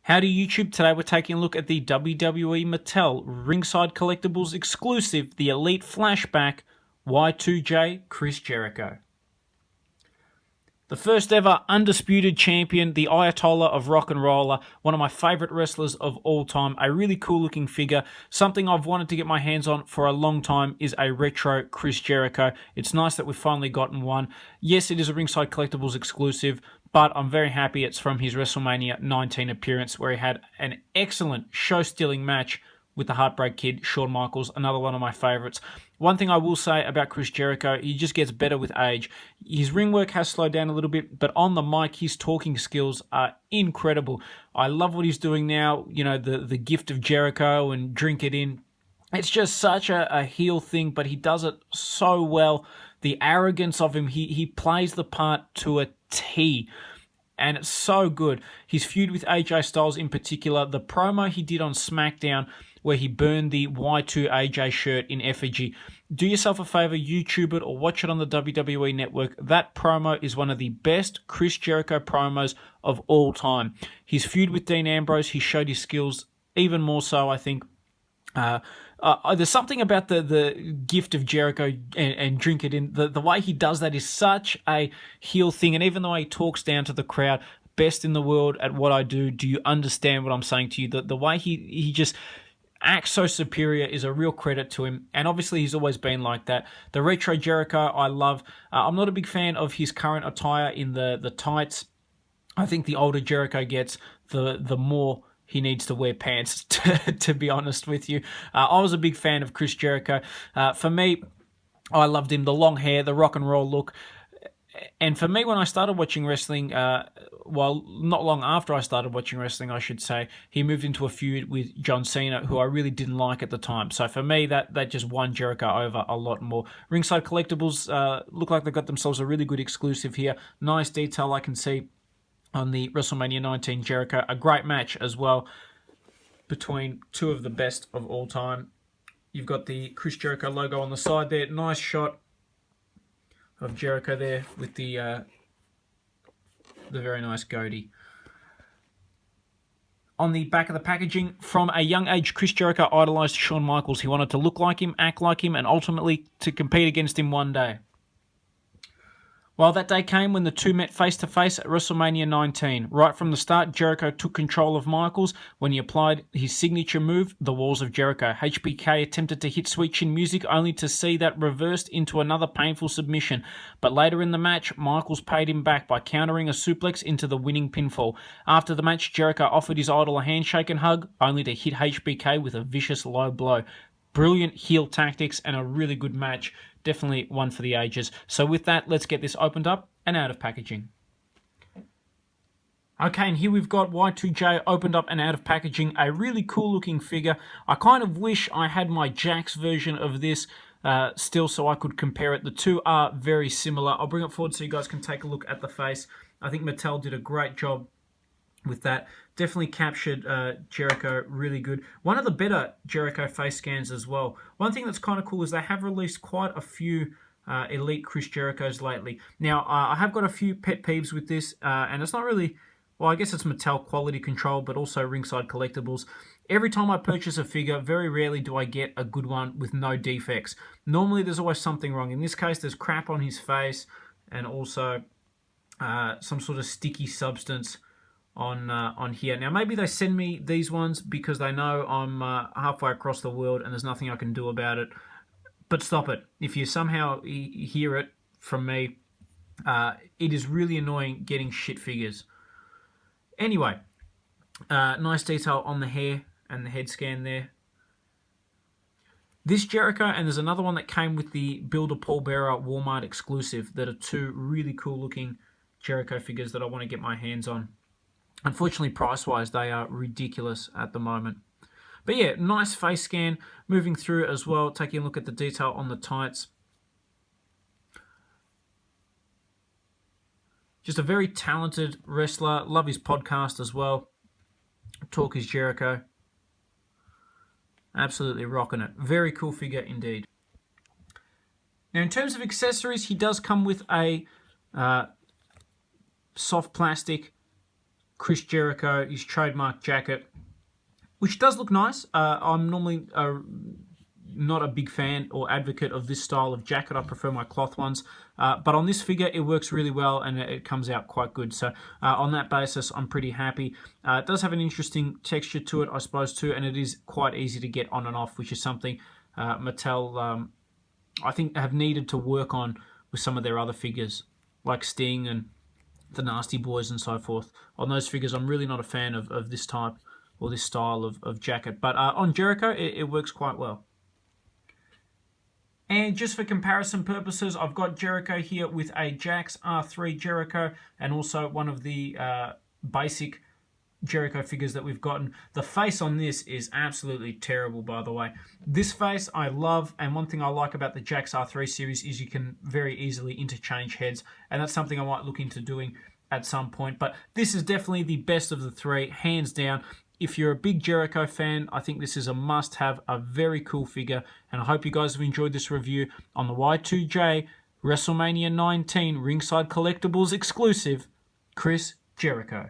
Howdy YouTube, today we're taking a look at the WWE Mattel Ringside Collectibles exclusive, the Elite Flashback, Y2J Chris Jericho. The first ever undisputed champion, the Ayatollah of rock and roller, one of my favourite wrestlers of all time, a really cool looking figure. Something I've wanted to get my hands on for a long time is a retro Chris Jericho. It's nice that we've finally gotten one. Yes, it is a Ringside Collectibles exclusive, but I'm very happy it's from his WrestleMania 19 appearance where he had an excellent show-stealing match with the Heartbreak Kid, Shawn Michaels, another one of my favourites. One thing I will say about Chris Jericho, he just gets better with age. His ring work has slowed down a little bit, but on the mic, his talking skills are incredible. I love what he's doing now, you know, the gift of Jericho and drink it in. It's just such a heel thing, but he does it so well. The arrogance of him, he plays the part to a T. And it's so good. His feud with AJ Styles in particular, the promo he did on SmackDown where he burned the Y2AJ shirt in effigy. Do yourself a favor, YouTube it or watch it on the WWE Network. That promo is one of the best Chris Jericho promos of all time. His feud with Dean Ambrose, he showed his skills even more so, I think. There's something about the gift of Jericho and drink it in. The way he does that is such a heel thing. And even though he talks down to the crowd, best in the world at what I do you understand what I'm saying to you? The way he just acts so superior is a real credit to him. And obviously he's always been like that. The retro Jericho I love. I'm not a big fan of his current attire in the tights. I think the older Jericho gets, the more he needs to wear pants, to be honest with you. I was a big fan of Chris Jericho. For me, I loved him, the long hair, the rock and roll look. And for me, when I started watching wrestling, well, not long after I started watching wrestling, I should say, he moved into a feud with John Cena, who I really didn't like at the time. So for me, that just won Jericho over a lot more. Ringside Collectibles look like they got themselves a really good exclusive here. Nice detail I can see on the WrestleMania 19 Jericho. A great match as well between two of the best of all time. You've got the Chris Jericho logo on the side there. Nice shot of Jericho there with the very nice goatee. On the back of the packaging, from a young age, Chris Jericho idolised Shawn Michaels. He wanted to look like him, act like him, and ultimately to compete against him one day. Well, that day came when the two met face-to-face at WrestleMania 19. Right from the start, Jericho took control of Michaels when he applied his signature move, the Walls of Jericho. HBK attempted to hit Sweet Chin Music only to see that reversed into another painful submission. But later in the match, Michaels paid him back by countering a suplex into the winning pinfall. After the match, Jericho offered his idol a handshake and hug, only to hit HBK with a vicious low blow. Brilliant heel tactics and a really good match. Definitely one for the ages. So with that, let's get this opened up and out of packaging. Okay, and here we've got Y2J opened up and out of packaging. A really cool looking figure. I kind of wish I had my Jax version of this still so I could compare it. The two are very similar. I'll bring it forward so you guys can take a look at the face. I think Mattel did a great job with that. Definitely captured Jericho really good. One of the better Jericho face scans as well. One thing that's kind of cool is they have released quite a few Elite Chris Jerichos lately. Now, I have got a few pet peeves with this, and it's not really, well, I guess it's Mattel quality control, but also Ringside Collectibles. Every time I purchase a figure, very rarely do I get a good one with no defects. Normally, there's always something wrong. In this case, there's crap on his face, and also some sort of sticky substance on here. Now, maybe they send me these ones because they know I'm halfway across the world and there's nothing I can do about it. But stop it. If you somehow hear it from me, it is really annoying getting shit figures. Anyway, nice detail on the hair and the head scan there. This Jericho, and there's another one that came with the Builder Paul Bearer Walmart exclusive that are two really cool looking Jericho figures that I want to get my hands on. Unfortunately, price-wise, they are ridiculous at the moment. But yeah, nice face scan. Moving through as well, taking a look at the detail on the tights. Just a very talented wrestler. Love his podcast as well. Talk is Jericho. Absolutely rocking it. Very cool figure indeed. Now, in terms of accessories, he does come with a soft plastic Chris Jericho, his trademark jacket, which does look nice. I'm normally not a big fan or advocate of this style of jacket. I prefer my cloth ones. But on this figure, it works really well and it comes out quite good. So on that basis, I'm pretty happy. It does have an interesting texture to it, I suppose, too, and it is quite easy to get on and off, which is something Mattel, I think, have needed to work on with some of their other figures, like Sting and the Nasty Boys and so forth. On those figures, I'm really not a fan of this type or this style of jacket. But on Jericho, it works quite well. And just for comparison purposes, I've got Jericho here with a Jakks R3 Jericho and also one of the basic Jericho figures that we've gotten. The face on this is absolutely terrible, by the way. This face I love, and one thing I like about the Jakks R3 series is you can very easily interchange heads, and that's something I might look into doing at some point. But this is definitely the best of the three, hands down. If you're a big Jericho fan, I think this is a must-have, a very cool figure, and I hope you guys have enjoyed this review on the Y2J WrestleMania 19 Ringside Collectibles exclusive, Chris Jericho.